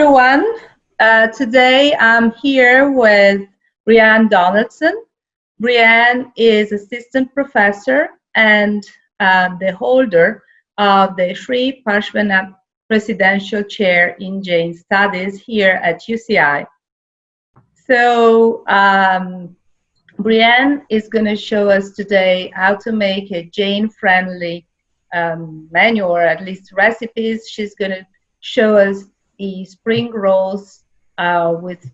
everyone. Today I'm here with Brianne Donaldson. Brianne is assistant professor and the holder of the Sri Parshvanath Presidential Chair in Jain Studies here at UCI. So Brianne is going to show us today how to make a Jain-friendly menu, or at least recipes. She's going to show us the spring rolls with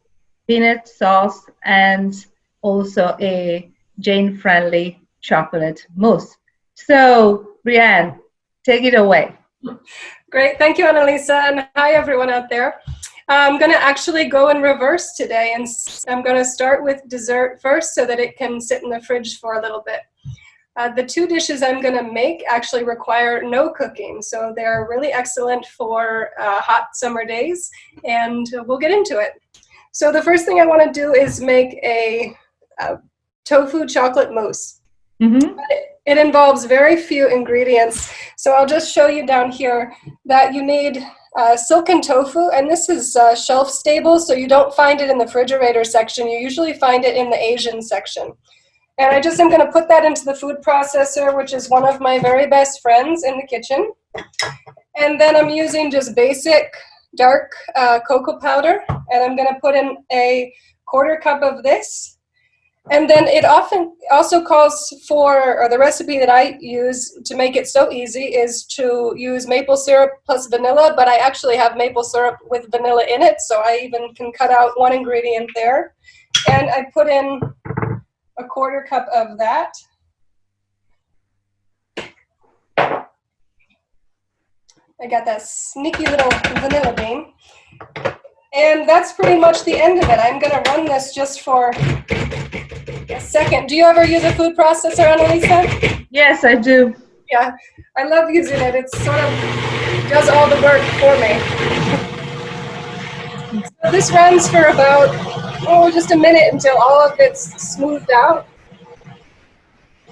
peanut sauce and also a Jain-friendly chocolate mousse. So, Brianne, take it away. Great, thank you, Annalisa, and hi everyone out there. I'm going to actually go in reverse today, and I'm going to start with dessert first so that it can sit in the fridge for a little bit. The two dishes I'm going to make actually require no cooking, so they're really excellent for hot summer days, and we'll get into it. So the first thing I want to do is make a tofu chocolate mousse. Mm-hmm. It involves very few ingredients, so I'll just show you down here that you need silken tofu, and this is shelf stable, so you don't find it in the refrigerator section. You usually find it in the Asian section. And I just am going to put that into the food processor, which is one of my very best friends in the kitchen. And then I'm using just basic dark cocoa powder, and I'm going to put in a 1/4 cup of this. And then it often also calls for, or the recipe that I use to make it so easy is to use maple syrup plus vanilla, but I actually have maple syrup with vanilla in it, so I even can cut out one ingredient there. And I put in a 1/4 cup of that. I got that sneaky little vanilla bean. And that's pretty much the end of it. I'm going to run this just for a second. Do you ever use a food processor, Annalisa? Yes, I do. Yeah, I love using it. It sort of does all the work for me. So this runs for about, just a minute until all of it's smoothed out.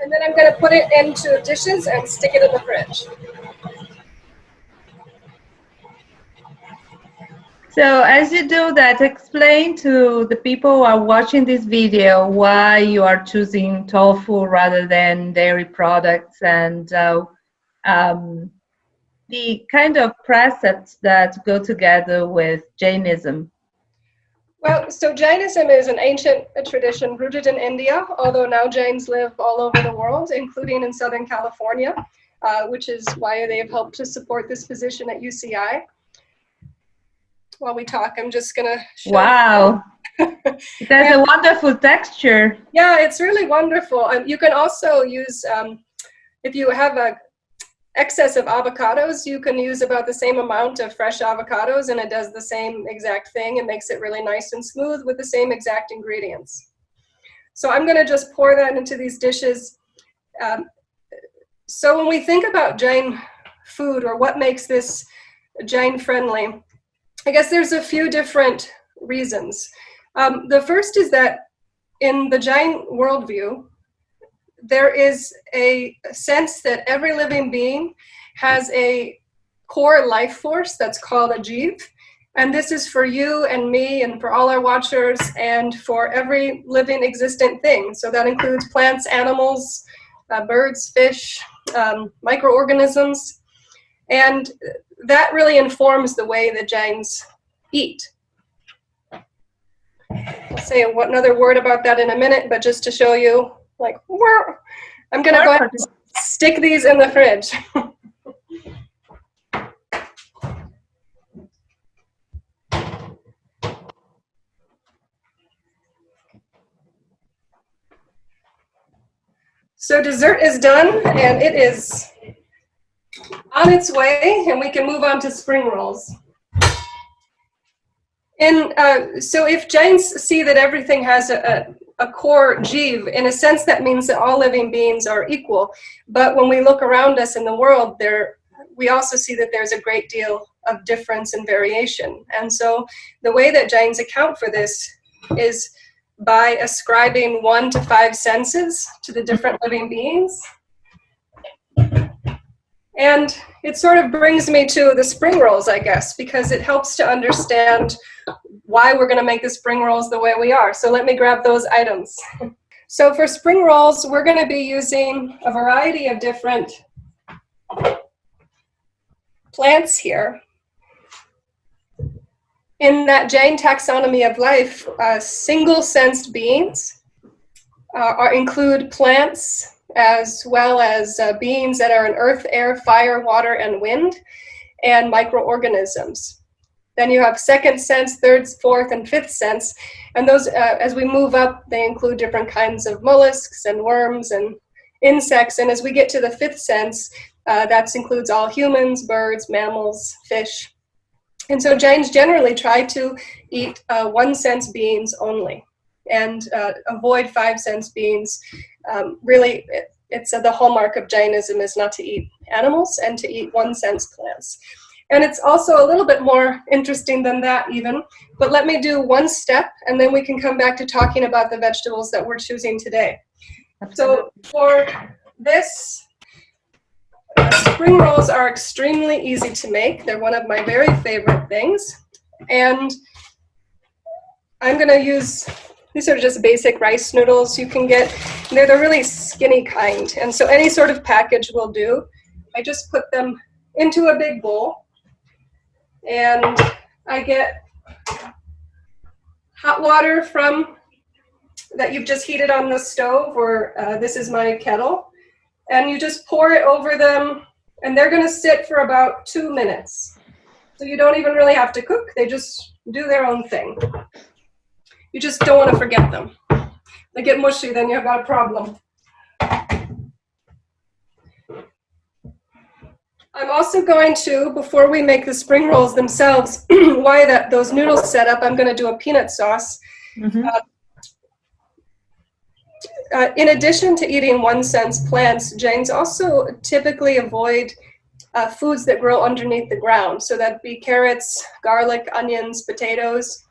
And then I'm going to put it into dishes and stick it in the fridge. So as you do that, explain to the people who are watching this video why you are choosing tofu rather than dairy products, and the kind of precepts that go together with Jainism. Well, so Jainism is an ancient tradition rooted in India, although now Jains live all over the world, including in Southern California, which is why they've helped to support this position at UCI. While we talk, I'm just going to show Wow. It has a wonderful texture. Yeah, it's really wonderful. And you can also use, if you have a excess of avocados, you can use about the same amount of fresh avocados, and it does the same exact thing. It makes it really nice and smooth with the same exact ingredients. So I'm going to just pour that into these dishes. So when we think about Jain food, or what makes this Jain friendly, I guess there's a few different reasons. The first is that in the Jain worldview, there is a sense that every living being has a core life force that's called a jiv. And this is for you and me and for all our watchers and for every living existent thing. So that includes plants, animals, birds, fish, microorganisms. And that really informs the way the Jains eat. I'll say another word about that in a minute, but just to show you, like, I'm going to go ahead and stick these in the fridge. So dessert is done, and it is on its way, and we can move on to spring rolls. And so if Jains see that everything has a core jiv, in a sense that means that all living beings are equal. But when we look around us in the world, we also see that there's a great deal of difference and variation. And so the way that Jains account for this is by ascribing 1 to 5 senses to the different living beings. And it sort of brings me to the spring rolls, I guess, because it helps to understand why we're going to make the spring rolls the way we are. So let me grab those items. So for spring rolls, we're going to be using a variety of different plants here. In that Jain taxonomy of life, single-sensed beings include plants as well as beings that are in earth, air, fire, water, and wind, and microorganisms. Then you have second sense, third, fourth, and fifth sense. And those, as we move up, they include different kinds of mollusks and worms and insects. And as we get to the fifth sense, that includes all humans, birds, mammals, fish. And so Jains generally try to eat one-sense beings only and avoid five-sense beings. Really, it's the hallmark of Jainism is not to eat animals and to eat one-sense plants. And it's also a little bit more interesting than that even, but let me do one step and then we can come back to talking about the vegetables that we're choosing today. So for this, spring rolls are extremely easy to make. They're one of my very favorite things. And I'm gonna use, these are just basic rice noodles you can get. They're the really skinny kind. And so any sort of package will do. I just put them into a big bowl. And I get hot water from that you've just heated on the stove, or this is my kettle. And you just pour it over them, and they're gonna sit for about 2 minutes. So you don't even really have to cook, they just do their own thing. You just don't wanna forget them. They get mushy, then you've got a problem. I'm also going to, before we make the spring rolls themselves, why those noodles set up, I'm gonna do a peanut sauce. Mm-hmm. In addition to eating one-sense plants, Jains also typically avoid foods that grow underneath the ground. So that'd be carrots, garlic, onions, potatoes.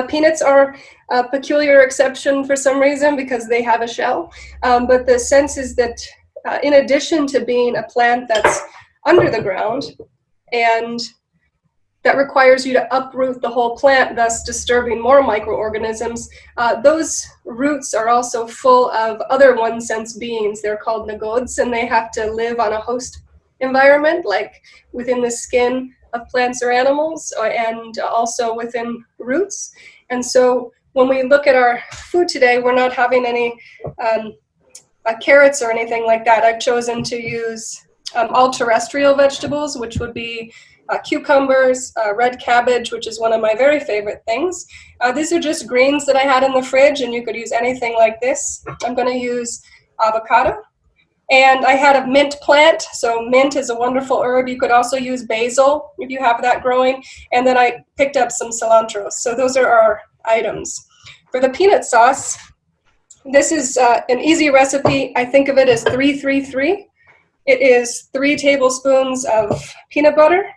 Peanuts are a peculiar exception for some reason because they have a shell. But the sense is that in addition to being a plant that's under the ground and that requires you to uproot the whole plant, thus disturbing more microorganisms. Those roots are also full of other one-sense beings. They're called nagods, and they have to live on a host environment, like within the skin of plants or animals, and also within roots. And so when we look at our food today, we're not having any carrots or anything like that. I've chosen to use all terrestrial vegetables, which would be cucumbers, red cabbage, which is one of my very favorite things. These are just greens that I had in the fridge, and you could use anything like this. I'm going to use avocado. And I had a mint plant, so mint is a wonderful herb. You could also use basil if you have that growing. And then I picked up some cilantro. So those are our items. For the peanut sauce, this is an easy recipe. I think of it as 3-3-3. It is 3 tablespoons of peanut butter,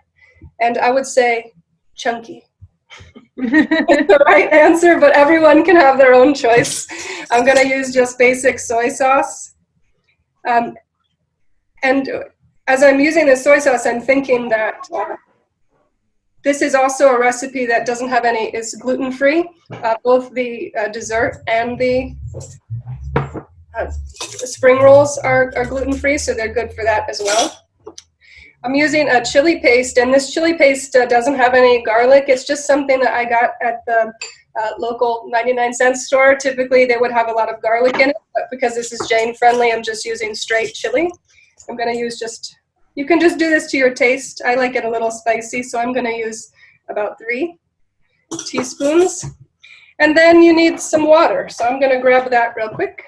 and I would say chunky. It's the right answer, but everyone can have their own choice. I'm going to use just basic soy sauce. And as I'm using the soy sauce, I'm thinking that this is also a recipe that doesn't have any, it's gluten-free. Both the dessert and the spring rolls are gluten-free, so they're good for that as well. I'm using a chili paste, and this chili paste doesn't have any garlic. It's just something that I got at the local 99-cent store. Typically, they would have a lot of garlic in it, but because this is Jain-friendly, I'm just using straight chili. I'm going to use just, you can just do this to your taste. I like it a little spicy, so I'm going to use about 3 teaspoons. And then you need some water, so I'm going to grab that real quick.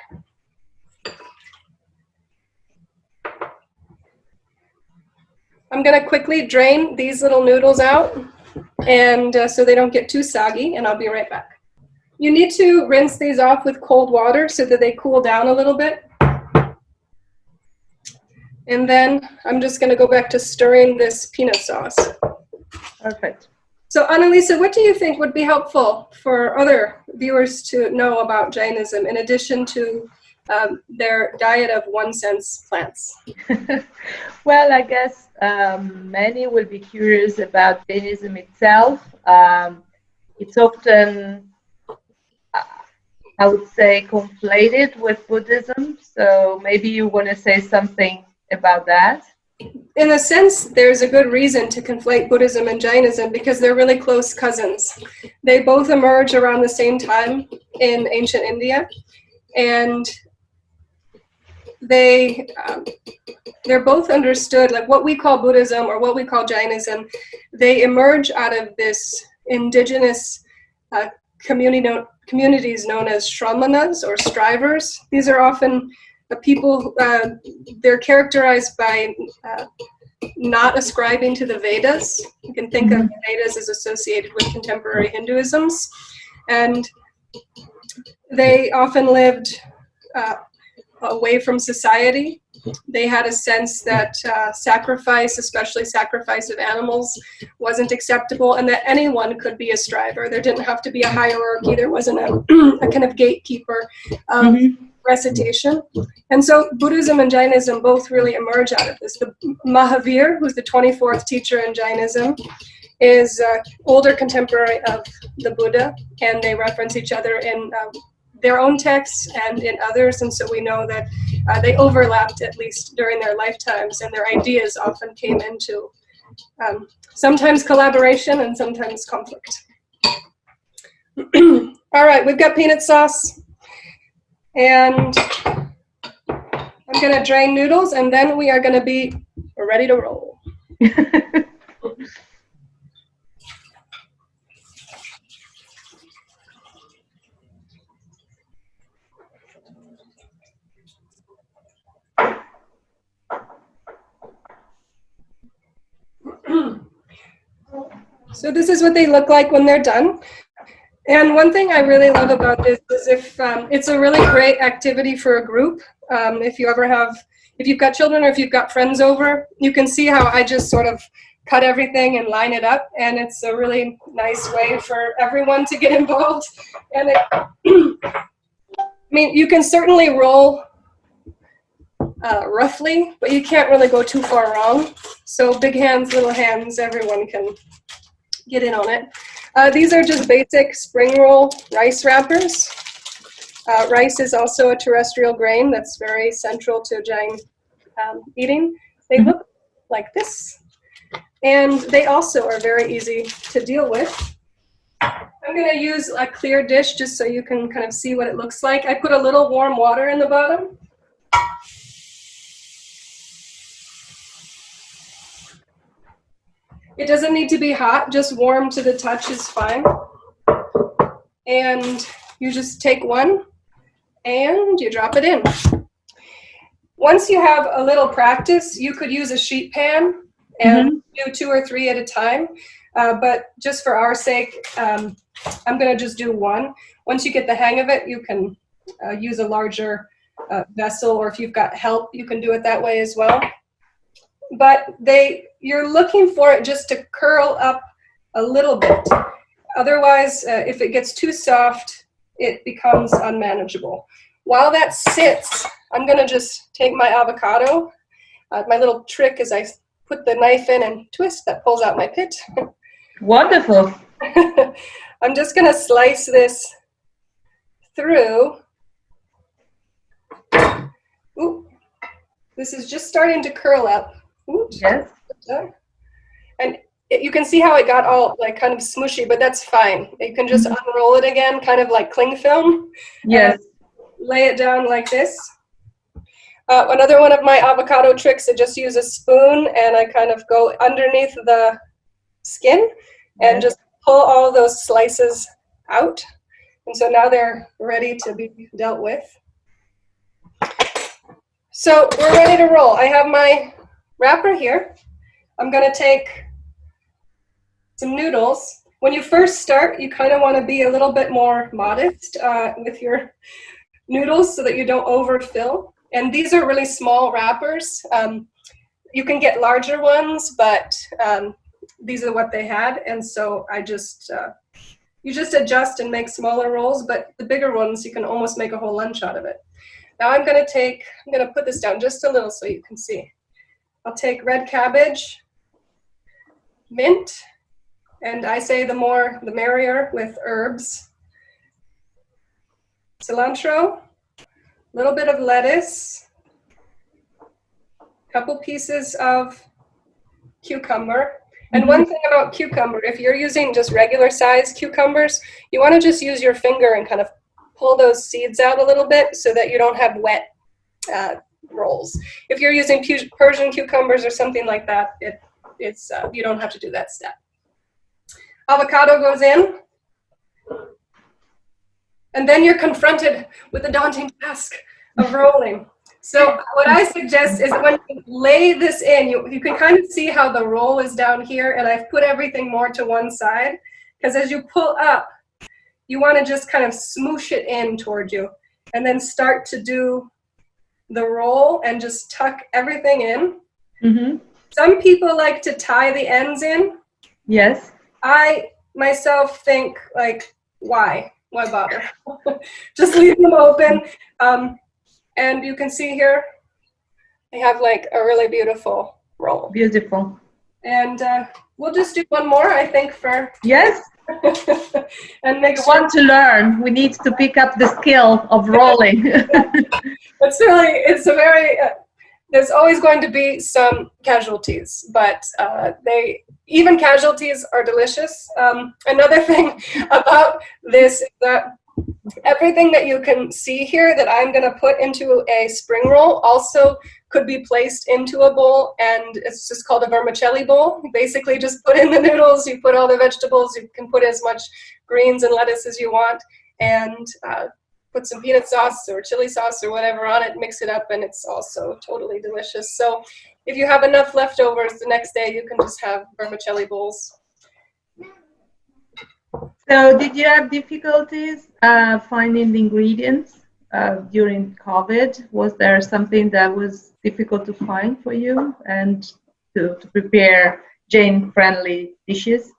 I'm going to quickly drain these little noodles out, and so they don't get too soggy, and I'll be right back. You need to rinse these off with cold water so that they cool down a little bit. And then I'm just going to go back to stirring this peanut sauce. Perfect. So Annalisa, what do you think would be helpful for other viewers to know about Jainism in addition to their diet of 1 sense plants. Well, I guess many will be curious about Jainism itself. It's often, I would say, conflated with Buddhism. So maybe you want to say something about that. In a sense, there's a good reason to conflate Buddhism and Jainism because they're really close cousins. They both emerge around the same time in ancient India, and they're both understood, like what we call Buddhism or what we call Jainism, they emerge out of this indigenous communities known as shramanas or strivers. These are often the people, they're characterized by not ascribing to the Vedas. You can think of the Vedas as associated with contemporary Hinduisms. And they often lived away from society. They had a sense that sacrifice, especially sacrifice of animals, wasn't acceptable, and that anyone could be a striver. There didn't have to be a hierarchy. There wasn't a kind of gatekeeper recitation. And so Buddhism and Jainism both really emerge out of this. The Mahavir, who's the 24th teacher in Jainism, is older contemporary of the Buddha, and they reference each other in their own texts and in others, and so we know that they overlapped at least during their lifetimes, and their ideas often came into sometimes collaboration and sometimes conflict. All right, we've got peanut sauce, and I'm going to drain noodles, and then we are going to be ready to roll. So this is what they look like when they're done. And one thing I really love about this is if it's a really great activity for a group. If you've got children or if you've got friends over, you can see how I just sort of cut everything and line it up. And it's a really nice way for everyone to get involved. And I mean, you can certainly roll roughly, but you can't really go too far wrong. So big hands, little hands, everyone can get in on it. These are just basic spring roll rice wrappers. Rice is also a terrestrial grain that's very central to Jain eating. They look like this, and they also are very easy to deal with. I'm going to use a clear dish just so you can kind of see what it looks like. I put a little warm water in the bottom. It doesn't need to be hot, just warm to the touch is fine. And you just take one and you drop it in. Once you have a little practice, you could use a sheet pan and do 2 or 3 at a time. But just for our sake, I'm going to just do one. Once you get the hang of it, you can use a larger vessel, or if you've got help, you can do it that way as well. But you're looking for it just to curl up a little bit. Otherwise, if it gets too soft, it becomes unmanageable. While that sits, I'm going to just take my avocado. My little trick is I put the knife in and twist. That pulls out my pit. Wonderful. I'm just going to slice this through. Ooh, this is just starting to curl up. Oops. Yes. And you can see how it got all like kind of smushy, but that's fine. You can just unroll it again, kind of like cling film. Yes. Lay it down like this. Another one of my avocado tricks, I just use a spoon and I kind of go underneath the skin and just pull all those slices out. And so now they're ready to be dealt with. So we're ready to roll. I have my wrapper here. I'm going to take some noodles. When you first start, you kind of want to be a little bit more modest with your noodles so that you don't overfill. And these are really small wrappers. You can get larger ones, but these are what they had. And so I just, you just adjust and make smaller rolls, but the bigger ones, you can almost make a whole lunch out of it. Now I'm going to put this down just a little so you can see. I'll take red cabbage, mint, and I say the more the merrier with herbs, cilantro, a little bit of lettuce, a couple pieces of cucumber. And one thing about cucumber, if you're using just regular size cucumbers, you want to just use your finger and kind of pull those seeds out a little bit so that you don't have wet rolls. If you're using Persian cucumbers or something like that, it's you don't have to do that step. Avocado goes in, and then you're confronted with the daunting task of rolling. So what I suggest is when you lay this in, you can kind of see how the roll is down here, and I've put everything more to one side, because as you pull up, you want to just kind of smoosh it in toward you, and then start to do the roll and just tuck everything in. Mm-hmm. Some people like to tie the ends in. Yes. I myself think, like, why bother? Just leave them open. And you can see here, I have like a really beautiful roll. Beautiful. And we'll just do one more, I think, for... Yes. And make sure. We want to learn. We need to pick up the skill of rolling. It's a very... there's always going to be some casualties, but even casualties are delicious. Another thing about this is that everything that you can see here that I'm going to put into a spring roll also could be placed into a bowl, and it's just called a vermicelli bowl. You basically just put in the noodles, you put all the vegetables, you can put as much greens and lettuce as you want, and put some peanut sauce or chili sauce or whatever on it, mix it up, and it's also totally delicious. So if you have enough leftovers the next day, you can just have vermicelli bowls. So did you have difficulties finding the ingredients during COVID? Was there something that was difficult to find for you and to prepare Jain-friendly dishes?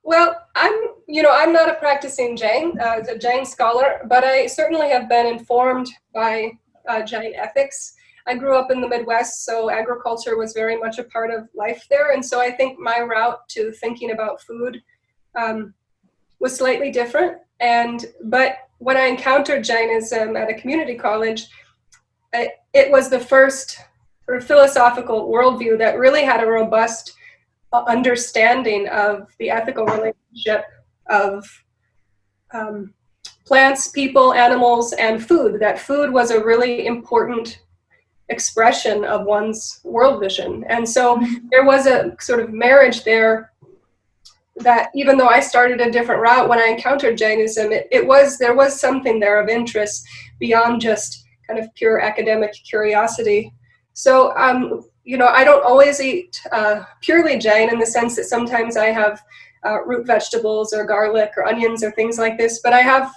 Well, I'm not a practicing Jain, a Jain scholar, but I certainly have been informed by Jain ethics. I grew up in the Midwest, so agriculture was very much a part of life there, and so I think my route to thinking about food was slightly different. But when I encountered Jainism at a community college, it was the first sort of philosophical worldview that really had a robust understanding of the ethical relationship of plants, people, animals, and food. That food was a really important expression of one's world vision. And so there was a sort of marriage there that even though I started a different route when I encountered Jainism, there was something there of interest beyond just kind of pure academic curiosity. So, I don't always eat purely Jain in the sense that sometimes I have root vegetables or garlic or onions or things like this, but I have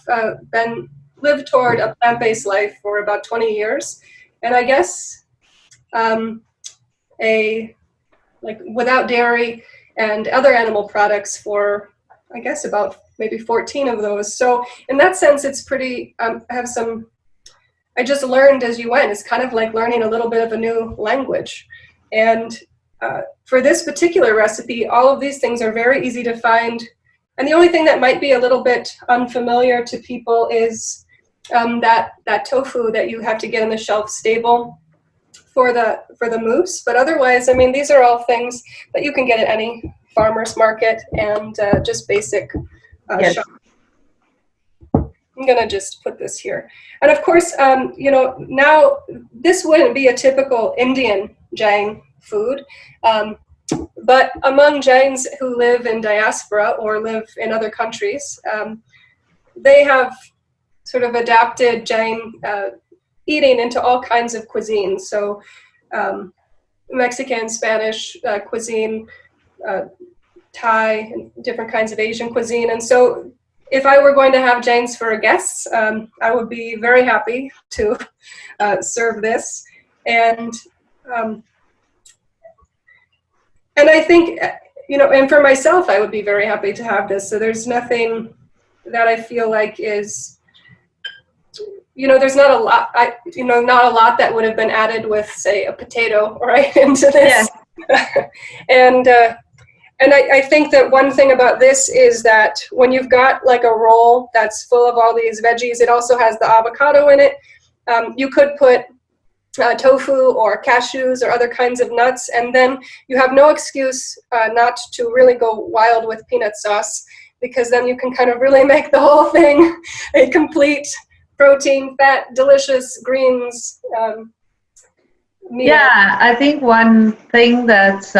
lived toward a plant-based life for about 20 years. And I guess without dairy and other animal products for, I guess, about maybe 14 of those. So in that sense, it's pretty, I just learned as you went. It's kind of like learning a little bit of a new language. And for this particular recipe, all of these things are very easy to find. And the only thing that might be a little bit unfamiliar to people is that tofu that you have to get in the shelf stable for the mousse. But otherwise, I mean, these are all things that you can get at any farmer's market and just basic yes. shop. I'm gonna just put this here. And of course, now this wouldn't be a typical Indian Jain food, but among Jains who live in diaspora or live in other countries, they have sort of adapted Jain eating into all kinds of cuisines. So Mexican, Spanish cuisine, Thai, and different kinds of Asian cuisine. And so if I were going to have Jains for guests, I would be very happy to serve this. And I think, and for myself, I would be very happy to have this. So there's nothing that I feel like is there's not a lot, not a lot that would have been added with, say, a potato, right, into this. Yeah. And I think that one thing about this is that when you've got like a roll that's full of all these veggies, it also has the avocado in it. You could put tofu or cashews or other kinds of nuts, and then you have no excuse not to really go wild with peanut sauce, because then you can kind of really make the whole thing a complete protein, fat, delicious greens meal. Yeah, I think one thing that's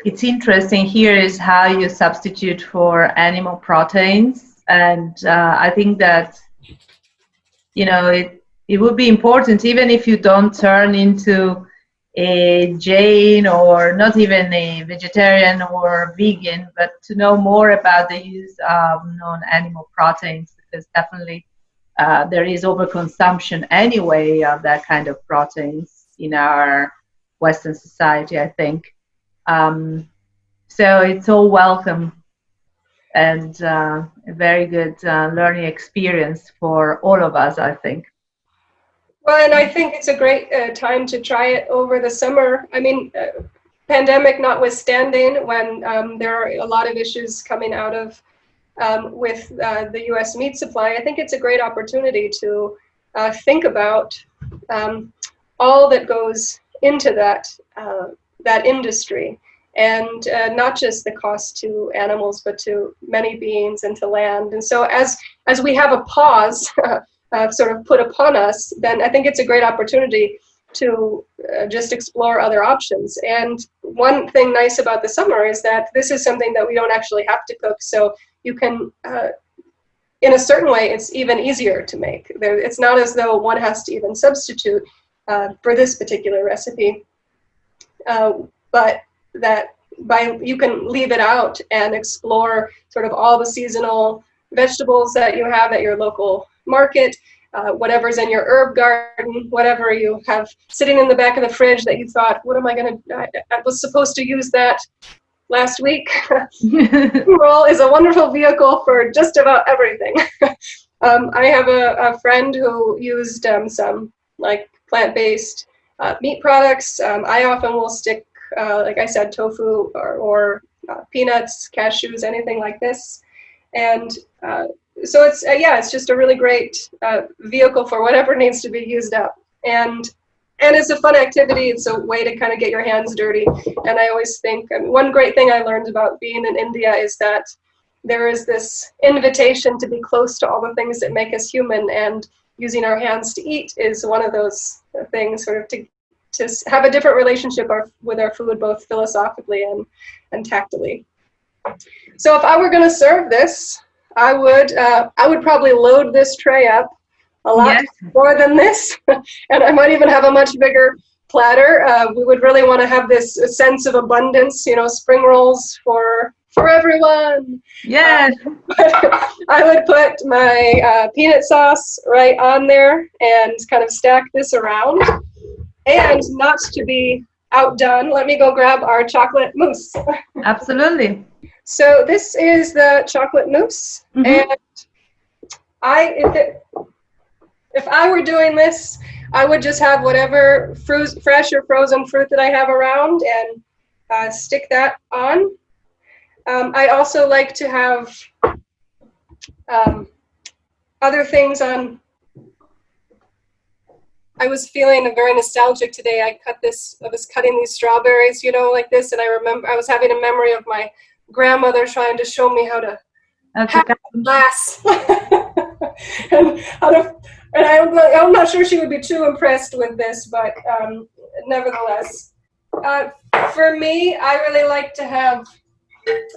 it's interesting here is how you substitute for animal proteins, and I think that it would be important, even if you don't turn into a Jain or not even a vegetarian or vegan, but to know more about the use of non-animal proteins, because definitely there is overconsumption anyway of that kind of proteins in our Western society, I think. So it's all welcome and a very good learning experience for all of us, I think. Well, and I think it's a great time to try it over the summer. I mean, pandemic notwithstanding, when there are a lot of issues coming out of with the U.S. meat supply, I think it's a great opportunity to think about all that goes into that industry, and not just the cost to animals, but to many beings and to land. And so as we have a pause sort of put upon us, then I think it's a great opportunity to just explore other options. And one thing nice about the summer is that this is something that we don't actually have to cook. So you can, in a certain way, it's even easier to make. It's not as though one has to even substitute for this particular recipe, but that you can leave it out and explore sort of all the seasonal vegetables that you have at your local market, whatever's in your herb garden, whatever you have sitting in the back of the fridge that you thought, what am I going to, I was supposed to use that last week. Roll is a wonderful vehicle for just about everything. I have a friend who used some like plant-based meat products. I often will stick, like I said, tofu or peanuts, cashews, anything like this. And so it's just a really great vehicle for whatever needs to be used up. And it's a fun activity. It's a way to kind of get your hands dirty. And I always think, one great thing I learned about being in India is that there is this invitation to be close to all the things that make us human, and using our hands to eat is one of those things, sort of to have a different relationship with our food, both philosophically and tactily. So if I were going to serve this, I would probably load this tray up a lot more than this, and I might even have a much bigger platter. We would really want to have this sense of abundance, spring rolls for everyone. Yes. I would put my peanut sauce right on there and kind of stack this around. And not to be outdone, let me go grab our chocolate mousse. Absolutely. So this is the chocolate mousse, and if I were doing this, I would just have whatever fresh or frozen fruit that I have around and stick that on. I also like to have other things on. I was feeling very nostalgic today. I was cutting these strawberries, like this, and I remember I was having a memory of my grandmother trying to show me how to have a glass. and I'm not sure she would be too impressed with this, but nevertheless. For me, I really like to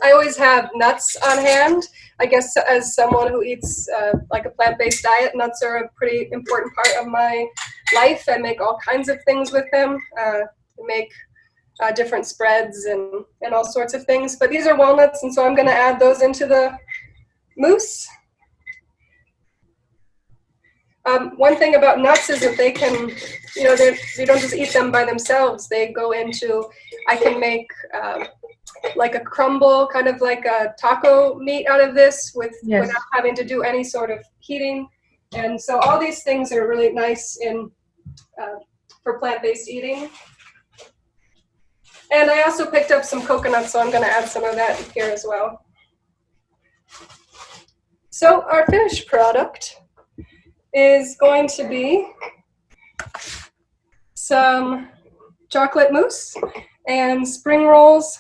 I always have nuts on hand. I guess as someone who eats like a plant-based diet, nuts are a pretty important part of my life. I make all kinds of things with them. Make different spreads and all sorts of things. But these are walnuts, and so I'm going to add those into the mousse. One thing about nuts is that they can, you don't just eat them by themselves. They go into, I can make like a crumble, kind of like a taco meat out of this without having to do any sort of heating. And so all these things are really nice for plant-based eating. And I also picked up some coconut, so I'm going to add some of that here as well. So our finished product is going to be some chocolate mousse and spring rolls.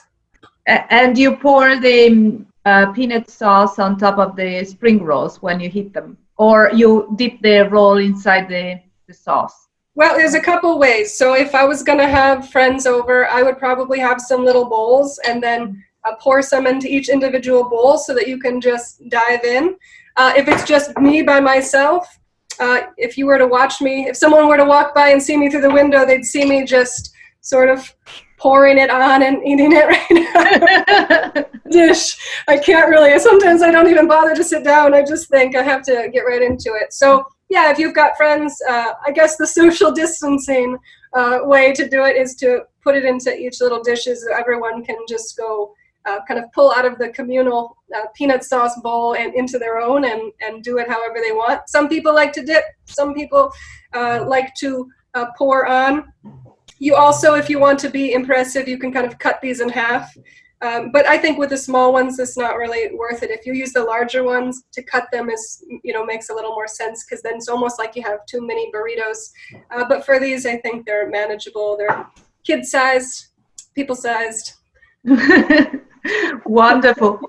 And you pour the peanut sauce on top of the spring rolls when you heat them, or you dip the roll inside the sauce? Well, there's a couple ways. So if I was going to have friends over, I would probably have some little bowls and then pour some into each individual bowl so that you can just dive in. If it's just me by myself, if you were to watch me, if someone were to walk by and see me through the window, they'd see me just sort of pouring it on and eating it right now. Dish. I can't really. Sometimes I don't even bother to sit down. I just think I have to get right into it. So yeah, if you've got friends, I guess the social distancing way to do it is to put it into each little dishes so everyone can just go kind of pull out of the communal peanut sauce bowl and into their own and do it however they want. Some people like to dip. Some people like to pour on. You also, if you want to be impressive, you can kind of cut these in half. But I think with the small ones, it's not really worth it. If you use the larger ones, to cut them is, makes a little more sense, because then it's almost like you have too many burritos. But for these, I think they're manageable. They're kid-sized, people-sized. Wonderful.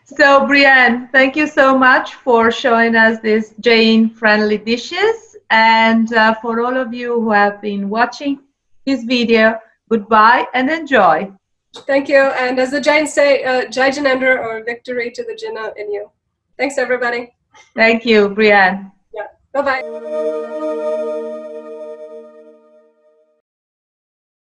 So, Brianne, thank you so much for showing us these Jain-friendly dishes. And for all of you who have been watching this video, goodbye and enjoy. Thank you. And as the Jains say, Jai Jinendra, or victory to the Jinnah in you. Thanks, everybody. Thank you, Brianne. Yeah. Bye-bye.